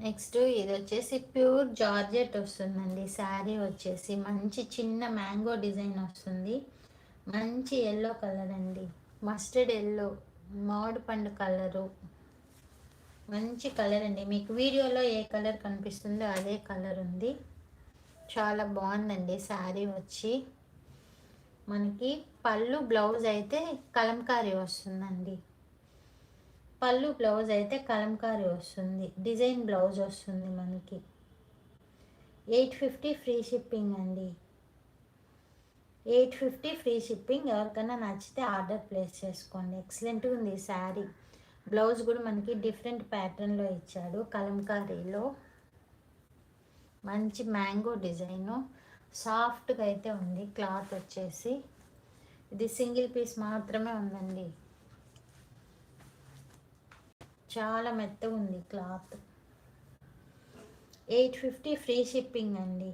Next ఇది వచ్చేసి pure georgette వస్తుందండి. శారీ వచ్చేసి మంచి చిన్న మ్యాంగో డిజైన్ వస్తుంది. మంచి ఎల్లో కలర్ అండి, మస్టర్డ్ ఎల్లో, మామిడి పండు కలరు. మంచి కలర్ అండి. మీకు వీడియోలో ఏ కలర్ కనిపిస్తుందో అదే కలర్ ఉంది. చాలా బాగుందండి శారీ వచ్చి. మనకి పళ్ళు బ్లౌజ్ అయితే కలంకారీ వస్తుందండి. పళ్ళు బ్లౌజ్ అయితే కలంకారీ వస్తుంది. డిజైన్ బ్లౌజ్ వస్తుంది మనకి. 850 ఫ్రీ షిప్పింగ్ అండి. 850 ఫ్రీ షిప్పింగ్. ఎవరికైనా నచ్చితే ఆర్డర్ ప్లేస్ చేసుకోండి. ఎక్సలెంట్గా ఉంది శారీ. బ్లౌజ్ కూడా మనకి డిఫరెంట్ ప్యాటర్న్లో ఇచ్చాడు, కలంకారీలో. మంచి మ్యాంగో డిజైను. సాఫ్ట్గా అయితే ఉంది క్లాత్ వచ్చేసి. ఇది సింగిల్ పీస్ మాత్రమే ఉందండి. చాలా మెత్తగా ఉంది క్లాత్. 850 ఫ్రీ షిప్పింగ్ అండి.